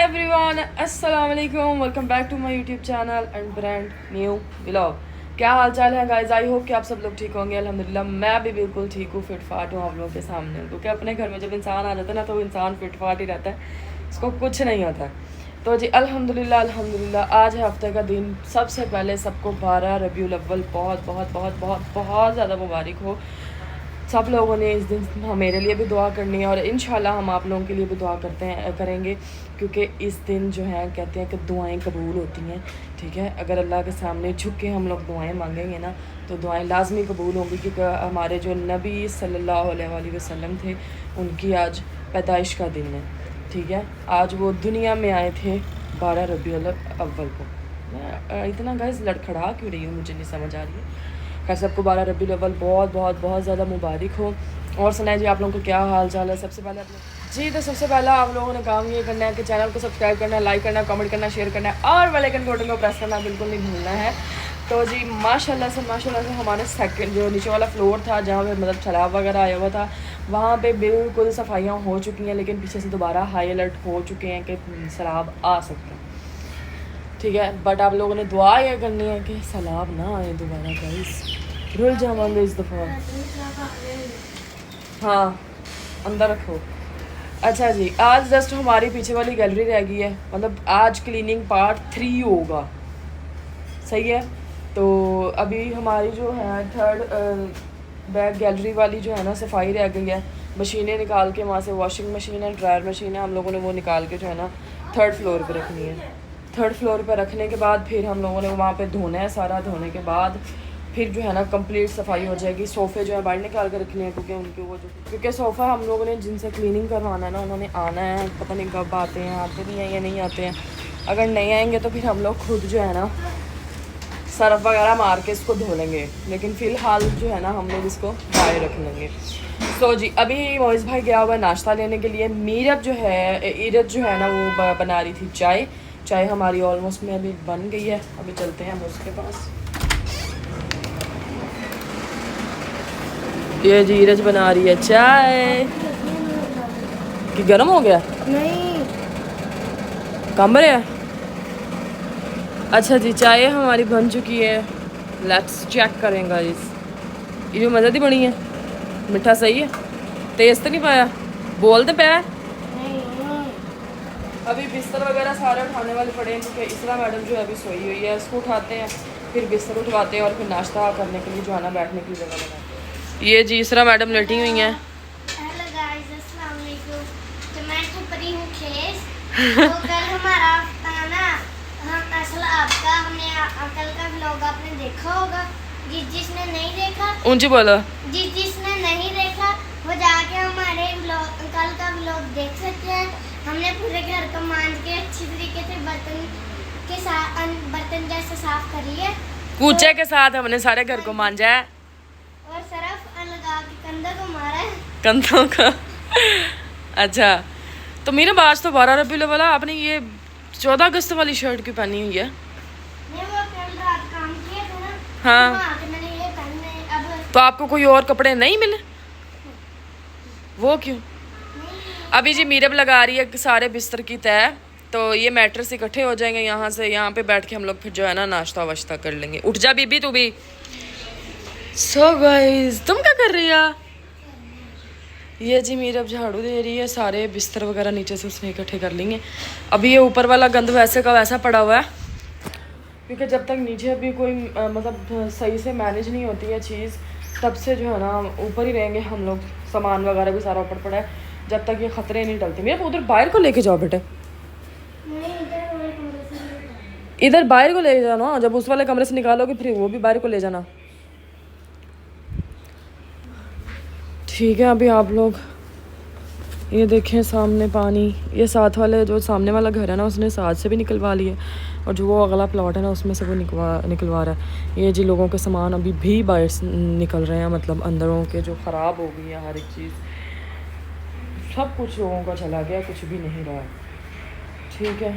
Everyone, अस्सलाम वालेकुम, welcome back to my YouTube channel and brand new vlog. क्या हाल चाल है गाइस? आई होप कि आप सब लोग ठीक होंगे। अल्हम्दुलिल्लाह मैं भी बिल्कुल ठीक हूँ, फिट फाट हूँ आप लोगों के सामने। क्योंकि अपने घर में जब इंसान आ जाता है ना तो इंसान फिट फाट ही रहता है, उसको कुछ नहीं होता। तो जी अल्हम्दुलिल्लाह अल्हम्दुलिल्लाह आज है हफ्ते का दिन। सबसे पहले सबको 12 रबीउल अव्वल बहुत बहुत बहुत बहुत बहुत ज़्यादा मुबारक हो। सब लोगों ने इस दिन मेरे लिए भी दुआ करनी है और इंशाल्लाह हम आप लोगों के लिए भी दुआ करेंगे, क्योंकि इस दिन जो है कहते हैं कि दुआएं कबूल होती हैं। ठीक है, अगर अल्लाह के सामने झुक के हम लोग दुआएं मांगेंगे ना तो दुआएं लाजमी कबूल होंगी। क्योंकि हमारे जो नबी सल्लल्लाहु अलैहि वसल्लम थे उनकी आज पैदाइश का दिन है। ठीक है, आज वो दुनिया में आए थे 12 रबीउल अव्वल को। मैं इतना गाइस लड़खड़ा क्यों रही हूँ, मुझे नहीं समझ आ रही है। खैर सबको 12 रबीउल अव्वल बहुत बहुत बहुत ज़्यादा मुबारक हो। और सुनाए जी आप लोगों को क्या हाल चाल है? सबसे पहले आप लोग जी, तो सबसे पहला आप लोगों ने काम ये करना है कि चैनल को सब्सक्राइब करना है, लाइक करना है, कमेंट करना, शेयर करना है और बेल आइकन बटन को प्रेस करना बिल्कुल नहीं भूलना है। तो जी माशाल्लाह से हमारे सेकंड जो नीचे वाला फ्लोर था जहाँ पे मतलब सैलाब वगैरह आया हुआ था वहाँ पे बिल्कुल सफाइयाँ हो चुकी हैं, लेकिन पीछे से दोबारा हाई अलर्ट हो चुके हैं कि सैलाब आ सकते हैं। ठीक है, बट आप लोगों ने दुआ ये करनी है कि सैलाब ना आए दोबारा गाइस, रुल जावांगे इस दफ़ा। हाँ अंदर रखो। अच्छा जी, आज जस्ट हमारी पीछे वाली गैलरी रह गई है, मतलब आज क्लीनिंग पार्ट 3 होगा। सही है, तो अभी हमारी जो है थर्ड बैक गैलरी वाली जो है ना सफाई रह गई है। मशीनें निकाल के वहाँ से, वॉशिंग मशीन है, ड्रायर मशीन है, हम लोगों ने वो निकाल के जो है ना थर्ड फ्लोर पे रखनी है। थर्ड फ्लोर पे रखने के बाद फिर हम लोगों ने वहाँ पे धोना है। सारा धोने के बाद फिर जो है ना कंप्लीट सफाई हो जाएगी। सोफ़े जो है बाहर निकाल के रखने हैं, क्योंकि उनके वो जो क्योंकि सोफ़ा हम लोगों ने जिनसे क्लीनिंग करवाना है ना उन्होंने आना है, पता नहीं कब आते हैं, आते भी हैं या नहीं आते हैं। अगर नहीं आएंगे तो फिर हम लोग खुद जो है ना सर्फ वगैरह मार के इसको धो लेंगे, लेकिन फ़िलहाल जो है ना हम लोग इसको बाहर रख लेंगे। तो जी अभी मोइज़ भाई गया हुआ है नाश्ता लेने के लिए। मीरब जो है इरत जो है ना वो बना रही थी चाय हमारी ऑलमोस्ट में अभी बन गई है। अभी चलते हैं हम उसके पास। ये जीरज बना रही है चाय। कि गर्म हो गया? नहीं, कम रहा है। अच्छा जी, चाय हमारी बन चुकी है। लेट्स चेक करेंगे ये जो मज़े दी बनी है। मीठा सही है, तेज़ तो नहीं पाया? बोल दे पे। अभी बिस्तर वगैरह सारे उठाने वाले पड़े हैं, क्योंकि इसरा मैडम जो है अभी सोई हुई है। इसको उठाते हैं, फिर बिस्तर उठवाते हैं और फिर नाश्ता करने के लिए जो है ना बैठने की जगह बनाते हैं। ये जी इसरा मैडम लेटी हुई हैं। हेलो गाइस, अस्सलाम वालेकुम। तो मैं छुपरी हूँ खेस। तो कल हमारा था ना, हम असल आपका हमने कल का व्लॉग आपने देखा होगा। जिसने नहीं देखा, ऊंची बोलो। जिसने नहीं देखा वो जाके हमारे व्लॉग कल का व्लॉग देख सकते हैं। हमने पूरे घर को मांज के अच्छी तरीके से बर्तन जैसे साफ करी है। कूचे के साथ हमने सारे घर को मांजा है और सरफ लगा के कंधों को मारा है। कंधों का। अच्छा, तो मेरे बाज तो 12 रबीउल अव्वल, आपने ये 14 अगस्त वाली शर्ट क्यों पहनी हुई है? मैं वो कल रात काम किया था ना। हाँ, तो मैंने ये पहने। अब तो आपको कोई और कपड़े नहीं मिले? वो क्यों? अभी जी मीरब लगा रही है सारे बिस्तर की तय। तो ये मैट्रेस इकट्ठे हो जाएंगे यहाँ से, यहाँ पे बैठ के हम लोग फिर जो है ना नाश्ता वाश्ता कर लेंगे। उठ जा बीबी तू भी। सो गाइस, तुम क्या कर रही है? ये जी मीरब झाड़ू दे रही है, सारे बिस्तर वगैरह नीचे से उसने इकट्ठे कर लेंगे। अभी ये ऊपर वाला गंद वैसे का वैसा पड़ा हुआ है, क्योंकि जब तक नीचे अभी कोई मतलब सही से मैनेज नहीं होती है चीज़, तब से जो है ना ऊपर ही रहेंगे हम लोग। सामान वगैरह भी सारा ऊपर पड़ा है, जब तक ये ख़तरे नहीं टलते। मेरे उधर बाहर को लेके जाओ बेटे, इधर बाहर को ले जाना। जब उस वाले कमरे से निकालोगे फिर वो भी बाहर को ले जाना। ठीक है, अभी आप लोग ये देखें सामने पानी। ये साथ वाले जो सामने वाला घर है ना उसने साथ से भी निकलवा लिए, और जो वो अगला प्लॉट है ना उसमें से वो निकलवा रहा है। ये जी लोगों के सामान अभी भी बाहर निकल रहे हैं, मतलब अंदरों के जो ख़राब हो गई है हर एक चीज़, सब कुछ लोगों का चला गया, कुछ भी नहीं रहा। ठीक है,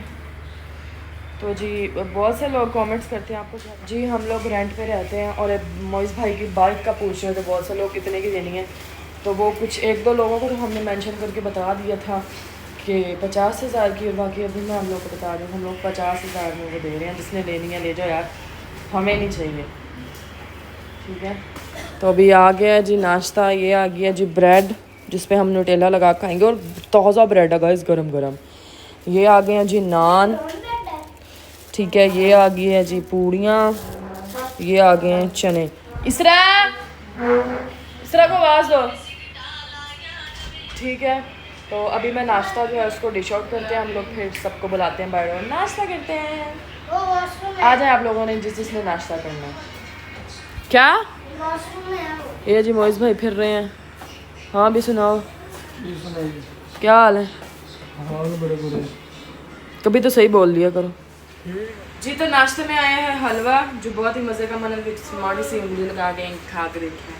तो जी बहुत से लोग कमेंट्स करते हैं आपको जी हम लोग रेंट पे रहते हैं और मोइज़ भाई की बाइक का पूछ रहे थे बहुत से लोग कितने की देनी है। तो वो कुछ 1-2 लोगों को तो हमने मेंशन करके बता दिया था कि 50,000 की, और बाकी अभी मैं हम लोग को बता दूँ हम लोग 50,000 में वो दे रहे हैं। जिसने लेनी है ले जाओ यार, हमें नहीं चाहिए, ठीक है। तो अभी आ गया है जी नाश्ता। ये आ गया जी ब्रेड जिस पे हम न्यूटेला लगा खाएंगे, और ताज़ा ब्रेड है गाइस, गरम गरम। ये आ गए हैं जी नान, ठीक है। ये आ गई है जी पूड़ियाँ, ये आ गए हैं चने। इसरा को आवाज़ दो, ठीक है। तो अभी मैं नाश्ता जो है उसको डिश आउट करते हैं हम लोग, फिर सबको बुलाते हैं बाहर और नाश्ता करते हैं। वो वॉशरूम आ जाए आप लोगों ने जिसने नाश्ता करना है। क्या वॉशरूम में है वो। ये जी मोइज़ भाई फिर रहे हैं। हाँ भी सुनाओ, क्या हाल है? कभी तो सही बोल लिया करो जी। तो नाश्ते में आया है हलवा, जो बहुत ही मज़े का, मैंने माड़ी सी उंगली लगा के खा के देखा है।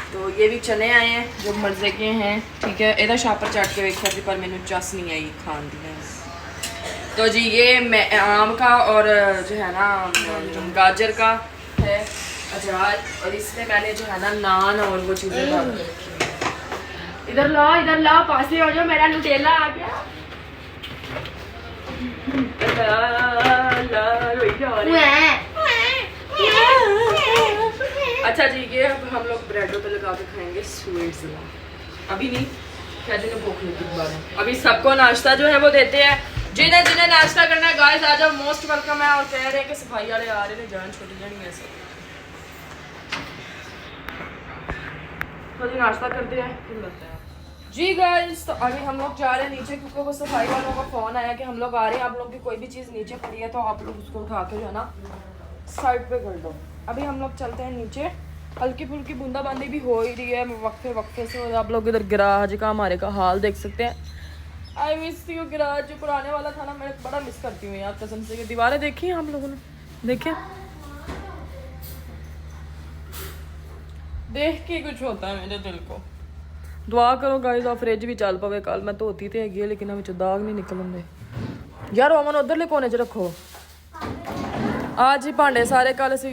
तो ये भी चने आए हैं जो मज़े के हैं, ठीक है। इधर शापर चाट के देखा थी पर मैंने चस नहीं आई खान दी है। तो जी ये मैं आम का और जो है ना गाजर का है अचार, और इसमें मैंने जो है ना नान और वो चीज़ें डाल रखी हैं। इधर लाओ पास ही हो जाओ, मेरा न्यूटेला आ गया। अच्छा जी, ये अब हम लोग ब्रेडों पे लगा के खाएंगे स्वीट्स। अभी नहीं, क्या जिन्हें भूख लगी दोबारा। अभी सबको नाश्ता जो है वो देते हैं, जिन्हें जिन्हें नाश्ता करना है गाइस आ जाओ, मोस्ट वेलकम है। और कह रहे हैं कि सफाई वाले आ रहे हैं, जान छोटी जानी है सब। तो जी नाश्ता करते हैं फिर मिलते हैं जी गाइस। तो अभी हम लोग जा रहे हैं नीचे, क्योंकि वो सफाई वालों का फ़ोन आया कि हम लोग आ रहे हैं, आप लोग की कोई भी चीज़ नीचे पड़ी है तो आप लोग उसको उठा के जो है ना साइड पे कर दो। अभी हम लोग चलते हैं नीचे। हल्की फुल्की बूंदाबांदी भी हो ही रही है वक्फे से, और आप लोग इधर गिराज का हमारे का हाल देख सकते हैं। आई मिस यू गिराज, जो पुराने वाला था ना, मैं बड़ा मिस करती हूँ यार कसम से। दीवारें देखी हैं हम लोगों ने, देखे देख के कुछ होता है मेरे दिल को। दुआ करो गाइस और फ्रिज भी चल पवे। कल मैं धोती तो हैगी लेकिन अभी दाग नहीं निकलते यार। ओवन उधरले कोने च रखो। आज ही भांडे सारे कल ਅਸੀਂ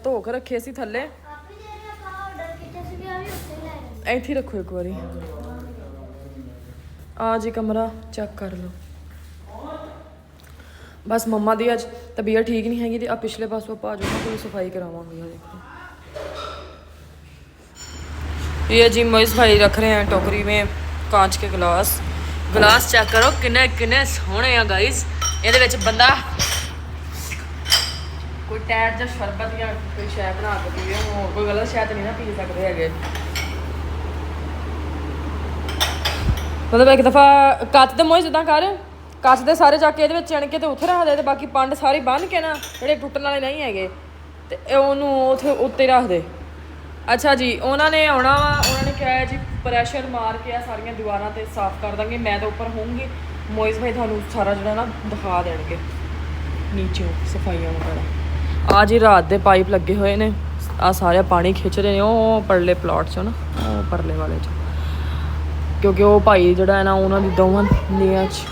ਧੋ ਕੇ ਰੱਖੇ ਸੀ ਥੱਲੇ, ਇੱਥੇ ਹੀ ਰੱਖੋ ਇੱਕ ਵਾਰੀ। आज ही कमरा चेक कर लो। बस मम्मा दी अज तबीयत ठीक नहीं हैगी, आ पिछले पासों पा जाओ कोई सफाई करावांगी। देखो ये जी मोइज़ भाई रख रहे हैं टोकरी में कांच के गिलास। गिलास चेक करो किन्ने किन्ने सोहने आ गाइस। ਇਹਦੇ ਵਿੱਚ ਬੰਦਾ कोई टैट ਜਾਂ शरबत या कोई शै बना के पीवे, ਹੋਰ कोई गलत शै तो नहीं ना पी सकते हैगे। मतलब एक दफ़ा ਕੱਚ ਦੇ ਮੋਏ ਜਿੱਦਾਂ ਕਰ, ਕੱਚ ਦੇ ਸਾਰੇ ਜਾ ਕੇ ਇਹਦੇ ਵਿੱਚ ਚਣ ਕੇ ਤੇ ਉੱਥੇ ਰੱਖ ਦੇ, ਤੇ ਬਾਕੀ ਪੰਡ ਸਾਰੀ ਬੰਨ ਕੇ ਨਾ ਜਿਹੜੇ ਟੁੱਟਣ ਵਾਲੇ ਨਹੀਂ ਹੈਗੇ ਤੇ ਉਹਨੂੰ ਉੱਥੇ ਉੱਤੇ ਰੱਖ ਦੇ। ਅੱਛਾ ਜੀ, ਉਹਨਾਂ ਨੇ ਆਉਣਾ ਵਾ, ਉਹਨਾਂ ਨੇ ਕਿਹਾ ਜੀ ਪ੍ਰੈਸ਼ਰ ਮਾਰ ਕੇ ਆ ਸਾਰੀਆਂ ਦੀਵਾਰਾਂ ਤੇ ਸਾਫ਼ ਕਰ ਦਾਂਗੇ। ਮੈਂ ਤਾਂ ਉੱਪਰ ਹੋਊਂਗੀ, ਮੋਇਜ਼ ਭਾਈ ਤੁਹਾਨੂੰ ਸਾਰਾ ਜਿਹੜਾ ਨਾ ਦਿਖਾ ਦੇਣਗੇ ਨੀਚੋਂ ਸਫਾਈਆਂ ਵਗੈਰਾ। ਆ ਜੀ ਰਾਤ ਦੇ ਪਾਈਪ ਲੱਗੇ ਹੋਏ ਨੇ, ਆ ਸਾਰਾ ਪਾਣੀ ਖਿੱਚ ਰਹੇ ਨੇ ਉਹ ਪਰਲੇ ਪਲਾਟ 'ਚੋਂ ਨਾ, ਉਹ ਪਰਲੇ ਵਾਲੇ 'ਚ, ਕਿਉਂਕਿ ਉਹ ਭਾਈ ਜਿਹੜਾ ਹੈ ਨਾ ਉਹਨਾਂ ਦੀ ਦੋਵਾਂ ਨੀਆਂ 'ਚ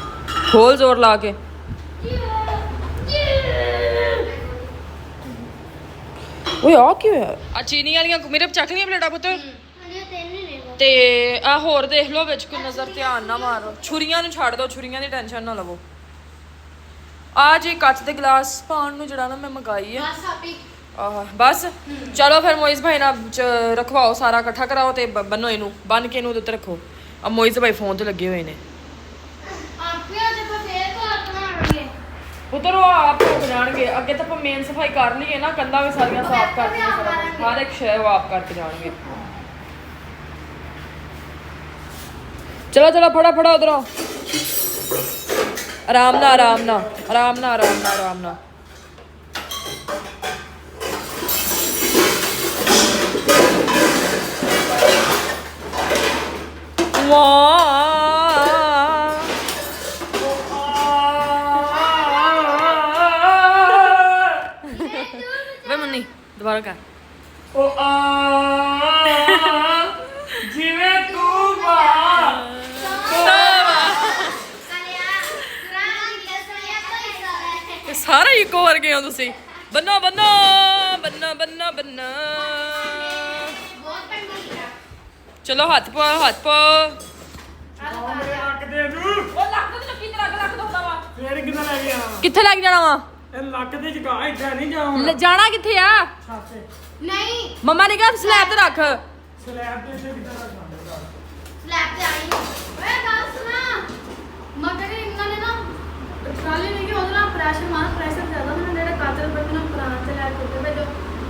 ਖੋਲ ਜ਼ੋਰ ਲਾ ਕੇ। ਓਏ ਆ ਕੀ ਹੋਇਆ? ਆ ਚੀਨੀ ਵਾਲੀਆਂ ਮੇਰੇ ਚੱਕ ਲੀਆਂ ਪਲੇਟਾਂ ਪੁੱਤ। ਤੇ ਆ ਹੋਰ ਦੇਖ ਲਓ ਵਿੱਚ ਕੋਈ ਨਜ਼ਰ, ਧਿਆਨ ਨਾ ਮਾਰੋ। ਛੁਰੀਆਂ ਨੂੰ ਛੱਡ ਦਿਓ, ਛੁਰੀਆਂ ਦੀ ਟੈਨਸ਼ਨ ਨਾ ਲਵੋ। ਆ ਜੀ ਕੱਚ ਦੇ ਗਲਾਸ ਪਾਣ ਨੂੰ ਜਿਹੜਾ ਨਾ ਮੈਂ ਮੰਗਾਈ ਹੈ। ਆਹ ਬਸ ਚਲੋ ਫਿਰ ਮੋਇਜ਼ ਭਾਈ ਨਾਲ ਰਖਵਾਓ, ਸਾਰਾ ਇਕੱਠਾ ਕਰਾਓ ਤੇ ਬੰਨੋ ਇਹਨੂੰ, ਬੰਨ ਕੇ ਇਹਨੂੰ ਉੱਤੇ ਰੱਖੋ। ਆ ਮੋਇਜ਼ ਭਾਈ ਫੋਨ ਤੇ ਲੱਗੇ ਹੋਏ ਨੇ। ਉਧਰ ਉਹ ਆਪ ਹੋ ਜਾਣਗੇ। ਅੱਗੇ ਤਾਂ ਆਪਾਂ ਮੇਨ ਸਫਾਈ ਕਰ ਲਈਏ ਨਾ, ਕੰਧਾਂ ਵੀ ਸਾਰੀਆਂ ਸਾਫ਼ ਕਰਤੀਆਂ, ਹਰ ਇੱਕ ਸ਼ੈ ਉਹ ਆਪ ਕਰਕੇ ਜਾਣਗੇ। ਚਲੋ ਚਲੋ ਫੜਾ ਫੜਾ ਉਧਰੋਂ, ਆਰਾਮ ਨਾਲ ਆਰਾਮ ਨਾਲ ਆਰਾਮ ਨਾਲ ਆਰਾਮ ਨਾਲ ਆਰਾਮ ਨਾਲ। ਵੇ ਮੰਨੀ ਦੁਬਾਰਾ ਕਰ। ਉਹ ਆ ਜਿਵੇਂ ਤੂੰ ਸਾਰਾ ਇੱਕੋ ਵਰਗੇ ਹੋ ਤੁਸੀਂ। ਬੰਨੋ ਬੰਨੋ ਬੰਨੋ ਬੰਨੋ ਬੰਨੋ। ਚਲੋ ਹੱਥ ਪਾਓ ਹੱਥ ਪਾਓ। ਕਿੱਥੇ ਲੈ ਕੇ ਜਾਣਾ ਵਾ ਇਹ ਲੱਕ ਤੇ ਜਗਾ ਇੱਥੇ ਨਹੀਂ ਜਾਉਂ ਜਾਣਾ ਕਿੱਥੇ ਆ ਛਾਤੇ नहीं ਮੰਮਾ ਨੇ ਕਿਹਾ ਸਲੈਬ ਤੇ ਰੱਖ ਸਲੈਬ ਤੇ ਇੱਥੇ ਕਿੱਦਾਂ ਰੱਖਾਂਗੇ स्लैब पे आई ओए गाल सुना मगर इन्होंने ना ट्राली में कि उधर प्रेशर मार प्रेशर ज्यादा मैंने डेढ़ कातर पर ना पुराना चला के भेजो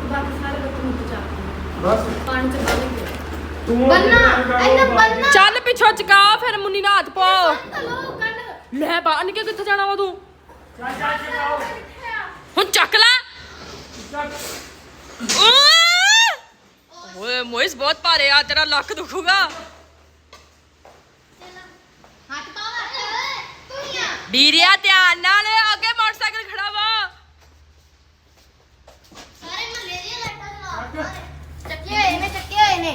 बाकी सारे बच्चे मुझे चाहते ਬਸ पानी से डाल के ਤੂੰ बनना इन्हें बनना ਚੱਲ ਪਿੱਛੋਂ ਚਕਾ ਫਿਰ ਮੁੰਨੀ ਨਾਲ ਹੱਥ ਪਾ चलो कंड ਲੈ ਬਾਹਰ ਨਿਕਲ ਕਿੱਥੇ ਜਾਣਾ ਵਾ ਤੂੰ ਚੱਲ ਚੱਲ ਚਗਾਓ ਹੁਣ ਚੱਕ ਲੈ ਚੱਲ ਓਏ ਮੋਇਸ ਬਹੁਤ ਭਾਰੇ ਆ ਤੇਰਾ ਲੱਕ ਦੁਖੂਗਾ हाथ पाओ तू ही आ ਵੀਰਿਆ ਧਿਆਨ ਨਾਲ ਅੱਗੇ ਮੋਟਰਸਾਈਕਲ ਖੜਾ ਵਾ सारे मलेरिया लाइटा चला चक्के हुए ने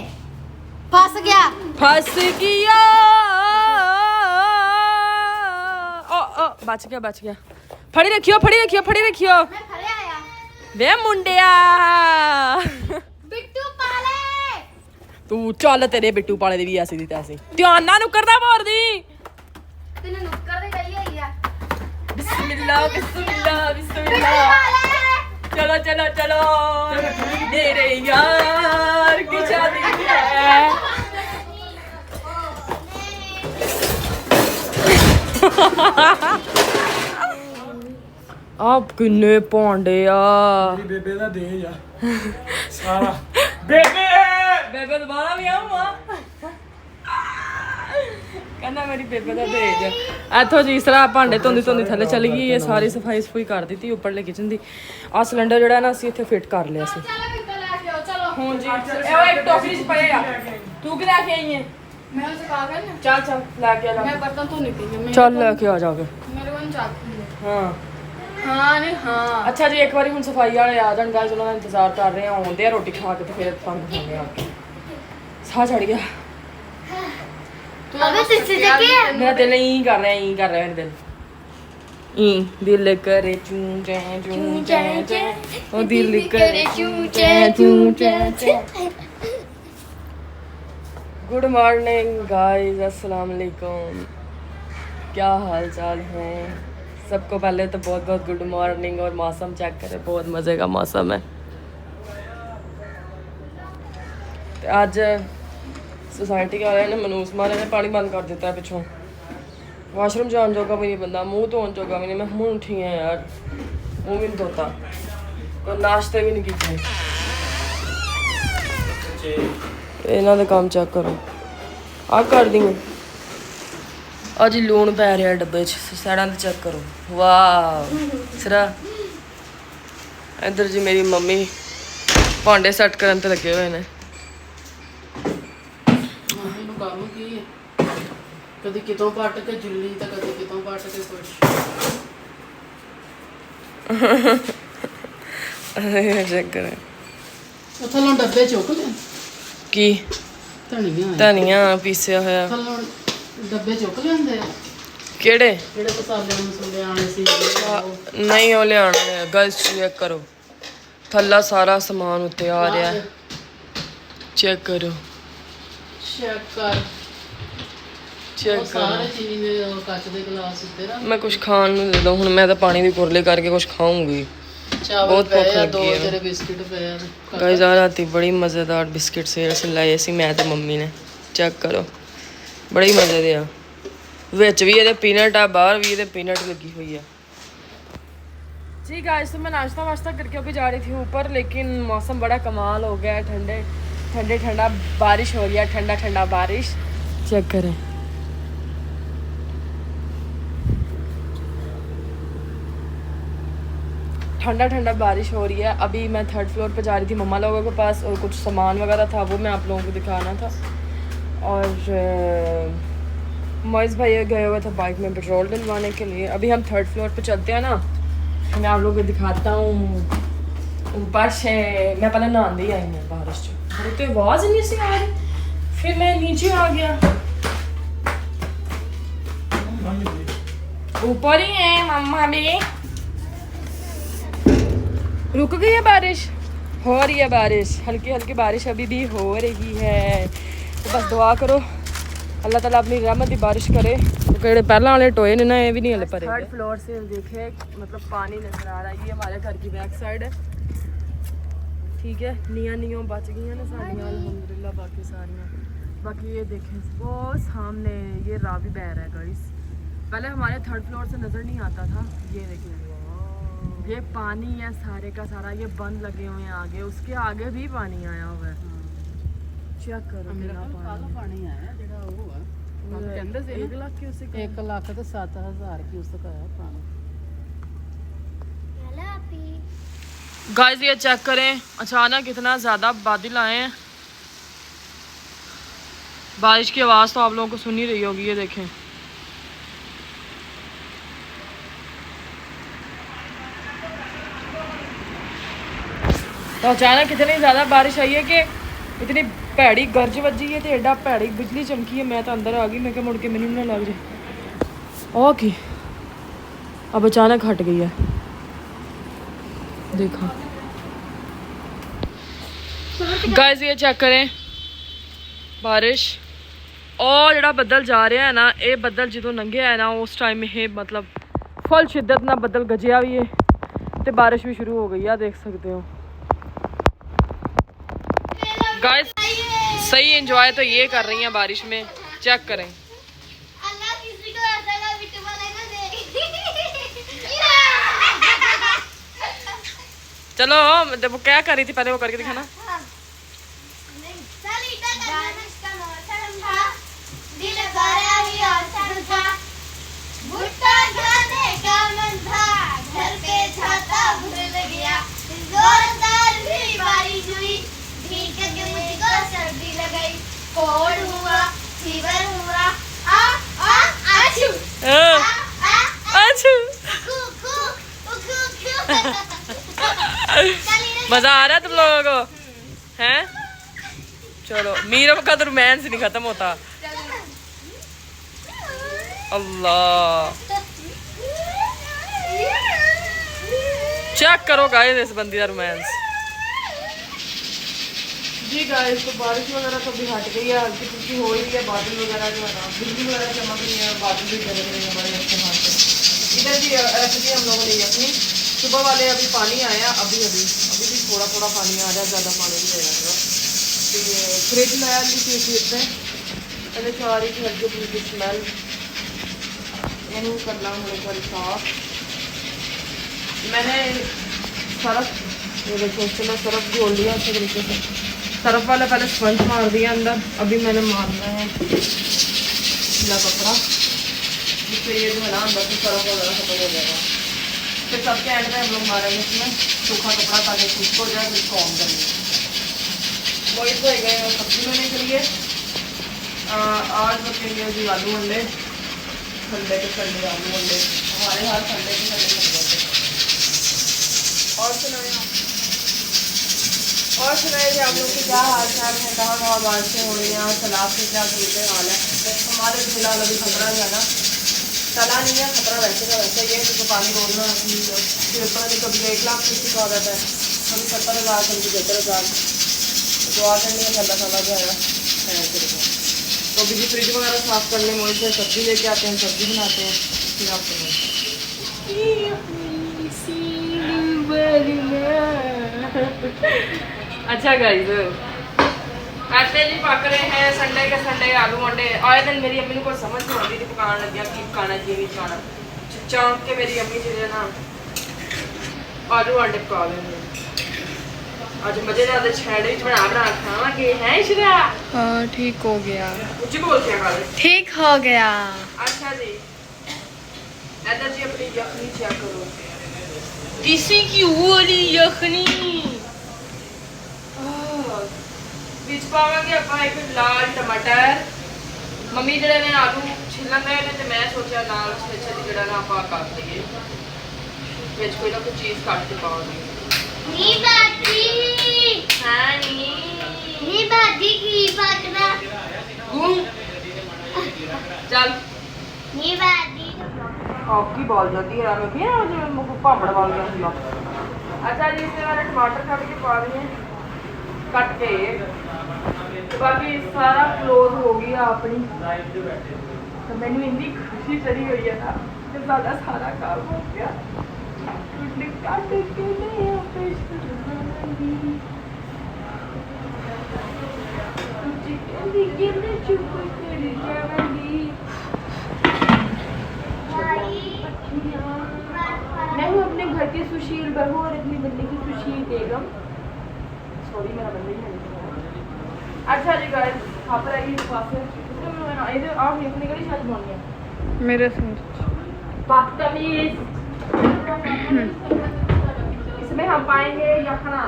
फंस गया ਫਸ ਗਿਆ ਓ ਬਚ ਗਿਆ ਫੜੀ ਰੱਖਿਓ मैं खड़े आया ਵੇ ਮੁੰਡਿਆ बिट्टू पाले ਤੂੰ ਚੱਲ ਤੇਰੇ ਬਿੱਟੂ ਪਾਲੇ ਦੀ ਵੀ ਐਸੀ ਦੀ ਤੈਸੀ ਧਿਆਨ ਨਾਲ ਨੁਕਰਦਾ ਮਾਰਦੀ तेने नुक्कर दे गई है यार ਬਿਸਮਿਲ੍ਲਾ बिट्टू पाले ਚਲੋ ਤੇਰੇ ਯਾਰ ਕੀ ਸ਼ਾਦੀ ਹੈ ਆਪ ਕਿੰਨੇ ਭਾਂਡੇ ਆ ਮੇਰੀ ਬੇਬੇ ਦਾ ਦੇ ਜਾ ਸਾਰਾ ਬੇਬੇ ਬੇਬੇ ਦੁਬਾਰਾ ਵੀ ਆਉਂਗਾ ਕਹਿੰਦਾ ਮੇਰੀ ਬੇਬੇ ਦਾ ਦੇਜ ਇੱਥੋਂ ਜੀ ਇਸ ਤਰ੍ਹਾਂ ਭਾਂਡੇ ਧੋਂਦੀ ਥੱਲੇ ਚਲੀ ਗਈ ਇਹ ਸਾਰੀ ਸਫਾਈ ਸਫੂਈ ਕਰ ਦਿੱਤੀ ਉੱਪਰਲੇ ਕਿਚਨ ਦੀ ਆ ਸਿਲੰਡਰ ਜਿਹੜਾ ਨਾ ਅਸੀਂ ਇੱਥੇ ਫਿੱਟ ਕਰ ਲਿਆ ਸੀ चलो बिट्टू लेके आओ चलो ਹੁਣ ਜੀ ਇਹ ਉਹ ਇੱਕ ਟੋਕਰੀ ਚ ਪਏ ਆ ਤੂੰ ਕਿ ਲੈ ਕੇ ਆਈ ਹੈ मैं उसे कहा कर ना ਚੱਲ ਲੈ ਕੇ ਆ ਜਾ मैं बर्तन तो नहीं पीऊंगी ਚੱਲ ਲੈ ਕੇ ਆ ਜਾਓਗੇ मेरे को नहीं चाहती ਹਾਂ हाँ नहीं हाँ ਅੱਛਾ ਜੀ ਇੱਕ ਵਾਰੀ ਹੁਣ ਸਫਾਈ ਵਾਲੇ ਆ ਜਾਣ ਗਾਇਸ ਉਹਨਾਂ ਦਾ ਇੰਤਜ਼ਾਰ ਕਰ ਰਹੇ ਆ ਆਉਂਦੇ ਆ ਰੋਟੀ ਖਾ ਕੇ ਤੇ ਫਿਰ ਤੰਗ ਹੋਣੇ ਆ ਕੇ ਸਾਹ ਚੜ ਗਿਆ अबे तुझसे जगह ਮੇਰਾ ਦਿਲ ਹੀ ਕਰ ਰਿਹਾ ਮੇਰਾ ਦਿਲ ਦਿਲ ਕਰੇ ਚੂੰ ਚੈ ਉਹ ਦਿਲ ਕਰੇ ਚੂੰ ਚੈ गुड मॉर्निंग गाइस अस्सलाम वालेकुम क्या हाल चाल है सबको पहले तो बहुत बहुत गुड मॉर्निंग और मौसम चेक करें बहुत मज़े का मौसम है तो आज सोसाइटी वाले ने मनूस मारे ने पानी बंद कर दिता है पिछों वाशरूम जान जोगा भी नहीं बंदा मुंह धोन जोगा भी नहीं मैं हूँ उठी है यार मुंह भी नहीं धोता और नाश्ते भी नहीं किए ਇਹਨਾਂ ਦਾ ਕੰਮ ਚੈੱਕ ਕਰੋ ਆ ਕਰ ਦਿਓ ਅੱਜ ਲੂਣ ਪੈ ਰਿਹਾ ਡੱਬੇ 'ਚ ਸਾੜਾਂ ਤੇ ਚੈੱਕ ਕਰੋ ਵਾਓ ਸਰਾ ਇੱਧਰ ਜੀ ਮੇਰੀ ਮੰਮੀ ਭਾਂਡੇ ਸੈੱਟ ਕਰਨ ਤੇ ਲੱਗੇ ਹੋਏ ਨੇ ਮੰਮੀ ਨੂੰ ਕੰਮ ਕੀ ਹੈ ਕਦੀ ਕਿਤੋਂ ਪੱਟ ਕੇ ਜੁੱਲੀ ਤਾਂ ਕਦੀ ਕਿਤੋਂ ਪੱਟ ਕੇ ਕੁਛ ਚੈੱਕ ਕਰੋ ਉਹ ਥੱਲੋਂ ਡੱਬੇ ਚੁੱਕ ਲੈ ਕੀ ਧਨੀਆ ਧਨੀਆ ਪੀਸਿਆ ਹੋਇਆ ਥੱਲੋਂ ਡੱਬੇ ਚੁੱਕ ਲੈਂਦੇ ਆ ਕਿਹੜੇ ਜਿਹੜੇ ਮਸਾਲੇ ਆਣੇ ਸੀ ਨਹੀਂ ਉਹ ਲਿਆਉਣਾ ਹੈ ਗਾਇਸ ਚੈੱਕ ਕਰੋ ਥੱਲਾ ਸਾਰਾ ਸਮਾਨ ਉੱਤੇ ਆ ਰਿਹਾ ਚੈੱਕ ਕਰੋ ਚੈੱਕ ਕਰ ਚੈੱਕ ਉਹ ਸਾਰੇ ਚੀਨੀ ਦੇ ਉਹ ਕੱਚ ਦੇ ਗਲਾਸ ਉੱਤੇ ਨਾ ਮੈਂ ਕੁਝ ਖਾਣ ਨੂੰ ਦੇ ਦੋ ਹੁਣ ਮੈਂ ਤਾਂ ਪਾਣੀ ਦੀ ਕੁਰਲੇ ਕਰਕੇ ਕੁਝ ਖਾਊਂਗੀ ਚਾਵਲ ਬਹੁਤ ਭੁੱਖ ਪਏ ਆ ਦੋ ਲੱਗੀ ਹੈ। ਤੇਰੇ ਬਿਸਕਿਟ ਪਏ ਆ ਗਾਇਸ ਆ ਰਾਤੀ ਬੜੀ ਮਜ਼ੇਦਾਰ ਬਿਸਕਿਟ ਸੇਲ ਸੇ ਲਾਏ ਸੀ ਮੈਂ ਤੇ ਮੰਮੀ ਨੇ ਚੈੱਕ ਕਰੋ ਬੜੀ ਮਜ਼ੇ ਦੇ ਆ ਵਿੱਚ ਵੀ ਇਹਦੇ ਪੀਨਟ ਆ ਬਾਹਰ ਵੀ ਇਹਦੇ ਪੀਨਟ ਲੱਗੀ हुई है जी गाइस तो मैं नाश्ता वाश्ता करके अभी जा रही थी ऊपर लेकिन मौसम बड़ा कमाल हो गया है ठंडा बारिश हो रही है ठंडा बारिश चेक करें ठंडा बारिश हो रही है अभी मैं 3rd फ्लोर पे जा रही थी मम्मा लोगों के पास और कुछ सामान वगैरह था वो मैं आप लोगों को दिखाना था और मोइज़ भाई गए हुए थे बाइक में पेट्रोल डलवाने के लिए अभी हम 3rd फ्लोर पे चलते हैं ना मैं आप लोगों को दिखाता हूँ ऊपर से मैं पहले नहाने ही आई हूँ बारिश से तो आवाज़ नहीं सी आ रही फिर मैं नीचे आ गया ऊपर ही है मम्मा भी रुक गई है बारिश हो रही है बारिश हल्की बारिश अभी भी हो रही है तो बस दुआ करो अल्लाह ताला अपनी रहमत की बारिश करे। तो पहला वाले टोए ने ना ये भी नहीं हले भरे। थर्ड फ्लोर से देखे मतलब पानी नजर आ रहा है। ये हमारे घर की बैक साइड है, ठीक है। निया बच गई ना साड़ियाँ अल्हम्दुलिल्लाह, बाकी सारियाँ। बाकी ये देखें वो सामने ये रावी बह रहा है गाइस। पहले हमारे थर्ड फ्लोर से नज़र नहीं आता था। ये देखें ये पानी है सारे का सारा, ये बंद लगे हुए हैं आगे, उसके आगे भी पानी आया हुआ है। चेक करो पानी आया जेड़ा वो है कहंदे से 1 लाख की उससे 1 लाख तो 7000 की उसका है पानी। गाइस ये चेक करें, अचानक इतना ज़्यादा बादल आए हैं। बारिश की आवाज़ तो आप लोगों को सुन ही रही होगी। ये देखें तो अचानक इतनी ज़्यादा बारिश आई है कि इतनी भैड़ी गर्ज बजी है तो एडा भैड़ी बिजली चमकी है। मैं तो अंदर आ गई, मैं क्या मुड़ के मैनू ना लग जाए। ओके अब अचानक हट गई है, देखो गाइस ये चेक करें बारिश। और जड़ा बदल जा रहा है ना, ये बदल जो लंघे है ना उस टाइम ये मतलब फुल शिद्दत ना बदल गजिया भी है तो बारिश भी शुरू हो गई है, देख सकते हो गाइस। सही एंजॉय तो ये कर रही हैं बारिश में, चेक करें। अल्लाह किसी को ऐसा का बिट वाला ना दे। चलो वो क्या कर रही थी पहले वो करके दिखाना। दिल भरा ही और था, भुट्टा खाने का मन था, घर पे छाता भूल गया, जोरदार भी बारिश हुई, भीग के मुझको सर्दी लगाई, कोल्ड हुआ, फीवर हुआ, आ आ आछू अच्छा कू कू कू मजा आ रहा है तुम लोगों को हैं? चलो मीरब का तो रोमांस नहीं खत्म होता। अल्लाह चेक करो गाइस इस बंदी का रोमांस। जी गाइस तो बारिश वगैरह तो भी हट गई है, हल्की फुल्की हो रही है, बादल वगैरह जो है ना बिजली वगैरह चमक रही है, बादल भी गरज रही है हमारे इस्तेमाल से। इधर भी रख दी हम लोगों ने अपनी सुबह वाले। अभी पानी आया अभी भी थोड़ा थोड़ा पानी आ रहा है, ज़्यादा पानी नहीं आया। तो ये फ्रिज लाया ली थी खेत में, पहले चाह रही थी हल्की फुल्की स्मैल इन करना हमें बार साफ। मैंने सरफ ये देखो उससे मैं सरफ घोल लिया अच्छे तरीके से। सरफ वाला पहले स्पंज मार दिया अंदर, अभी मैंने मारना है ढीला कपड़ा जिससे ये जो है ना अंदर से सरफ वगैरह खत्म हो जाएगा। फिर सबके एंड में हम लोग मारेंगे इसमें सूखा कपड़ा ताकि खुश्क हो जाए, फिर इसको ऑन करेंगे। वही तो गए सब्जी लेने के लिए। आज बचेंगे जी आलू अंडे, ठंडे के ठंडे आलू अंडे, हमारे हाथ ठंडे के ठंडे बन जाते हैं। और सुनाए जी आप लोग की क्या हाल चाल है, कहाँ कहाँ बारिशें हो रही हैं, सैलाब से क्या सूरत हाल है। हमारे फिलहाल अभी खतरा जो है ना तला नहीं है, खतरा वैसे का वैसे ही है क्योंकि पानी रोकना फिर कभी 1 लाख किसी का आ जाता है, कभी 70,000 कभी 75,000। दुआ करनी है अल्लाह ताला जो है तो अभी भी फ्रिज वगैरह साफ़ करने मोल से सब्ज़ी लेके आते हैं, सब्ज़ी बनाते हैं फिर आप अच्छा गाइस ऐसे जी पक रहे हैं संडे के संडे आलू अंडे। आए दिन मेरी अम्मी को समझ नहीं आती थी पकाने लग गया कि पकाना चाहिए नहीं खाना। चाँक के मेरी अम्मी जी ना आलू अंडे पका लेंगे। आज मजेदार सैंडविच बना खावांगे हैं इशरा। हाँ ठीक हो गया, मुझे बोल क्या खा रहे? ठीक हो गया। अच्छा जी इधर जी अपनी यखनी चेक करो, किसी की वाली यखनी बीच पावांगे ਆਪਾਂ एक लाल टमाटर। मम्मी जड़े ने आलू छिलन रहे ने ते मैं सोचा नाल छेछे जड़ा ना ਆਪਾਂ काट लईए ਵਿੱਚ कोई ना कोई चीज काट के पावांगे। नी बाजी हां नी नी बाजी की पकना घूम चल नी बाजी आपकी बॉल जाती है मैं क्या आज मुझे पापड़ वाल गया था। अच्छा जी इसमें मैंने टमाटर काट के पा दिए कट के बाकी सारा क्लोज हो गया अपनी तो मैंने इतनी खुशी चढ़ी हुई है ना कि ज़्यादा सारा काम हो गया मैं हूँ अपने घर की सुशील बहू और अपनी बंदी की सुशील बेगम। सॉरी मेरा बंदा ही है। अच्छा जी गाइस यहाँ पर आइए पास इधर आप अपनी गली शायद बोल गया मेरे से बदतमीज। इसमें हम पाएंगे यखना।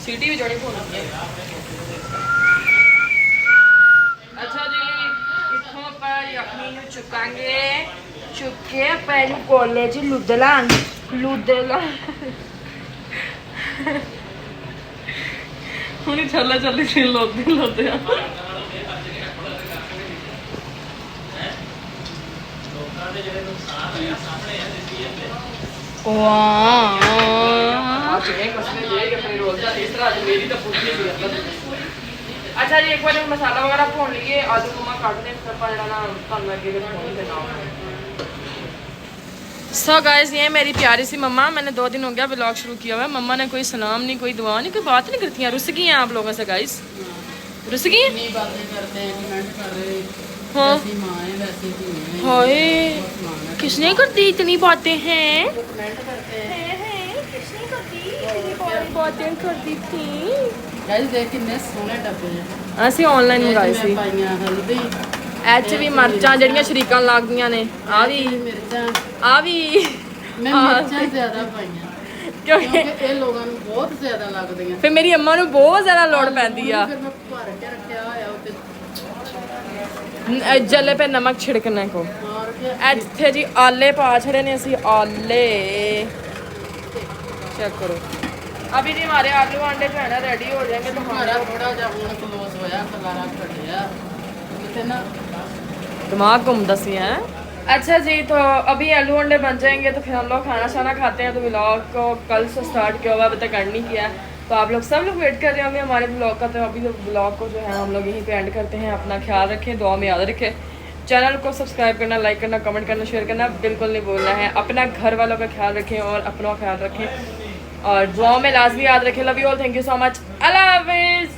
सीटी भी जोड़ी फोन अच्छा जी इतों पर यखनी ਨੂੰ ਚੁਕਾਂਗੇ ਚੁੱਕੇ ਪੈਨ ਕਾਲਜ ਲੁਧਿਆਣਾ ਹੁਣੀ ਚੱਲੇ ਸੀ ਲੋਦੇ ਆ अच्छा जी एक बार मसाला वगैरह भून लीजिए आलू मम्मा काट दें फिर पर ना तन लगे सो गाइस ये मेरी प्यारी सी मम्मा मैंने 2 दिन हो गया व्लॉग शुरू किया हुआ है मम्मा ने कोई सलाम नहीं कोई दुआ नहीं कोई बात नहीं करती हैं रुस गई हैं आप लोगों से गाइस रुस गई हैं नहीं बातें करते हैं कमेंट कर रहे हाँ ऐसी माँ है वैसी भी है हाय किसने करती इतनी बातें हैं कमेंट करते हैं किसने करती इतनी बातें करती थी गाइस देख कितने सोहने डब्बे हैं ਅਸੀਂ ਆਨਲਾਈਨ ਮੰਗਾਏ ਸੀ ਪਾਈਆਂ ਹਲਦੀ ਐਚ ਵੀ ਮਿਰਚਾਂ ਜਿਹੜੀਆਂ ਸ਼ਰੀਕਾਂ ਲੱਗਦੀਆਂ ਨੇ ਆ ਵੀ ਮਿਰਚਾਂ ਆ ਵੀ ਮੈਂ ਮਿਰਚਾਂ ਜ਼ਿਆਦਾ ਪਾਈਆਂ ਕਿਉਂਕਿ ਕਿਉਂਕਿ ਇਹ ਲੋਕਾਂ ਨੂੰ ਬਹੁਤ ਜ਼ਿਆਦਾ ਲੱਗਦੀਆਂ ਫਿਰ ਮੇਰੀ ਅੰਮਾ ਨੂੰ ਬਹੁਤ ਜ਼ਿਆਦਾ ਲੋੜ ਪੈਂਦੀ ਆ ਫਿਰ ਮੈਂ ਭਰ ਕੇ ਰੱਖਿਆ ਹੋਇਆ ਉੱਤੇ ਜਲੇ पे नमक छिड़कने को और क्या ਇੱਥੇ ਜੀ ਆਲੇ ਪਾ ਛੜੇ ਨੇ ਅਸੀਂ ਆਲੇ ਚੈੱਕ ਕਰੋ अभी जी हमारे आलू अंडे जो है ना रेडी हो जाएंगे तो हमारा थोड़ा ਜਿਹਾ ਹੁਣ ਕਲੋਜ਼ ਹੋਇਆ ਖਲਾਰਾ ਘਟਿਆ ਕਿਤੇ ਨਾ दिमाग घूमता सी है अच्छा जी तो अभी आलू अंडे बन जाएंगे तो फिर हम लोग खाना शाना खाते हैं तो व्लॉग को कल से स्टार्ट किया हुआ अभी तक एंड नहीं किया है तो आप लोग सब लोग वेट कर रहे होंगे हमारे ब्लॉग का तो अभी तो ब्लॉग को जो है हम लोग यहीं पे एंड करते हैं अपना ख्याल रखें दुआ में याद रखें चैनल को सब्सक्राइब करना लाइक करना कमेंट करना शेयर करना बिल्कुल नहीं भूलना है अपना घर वालों का ख्याल रखें और अपना ख्याल रखें और दुआ में लाजमी याद रखें love you all thank you so much अल्लाह हाफिज़।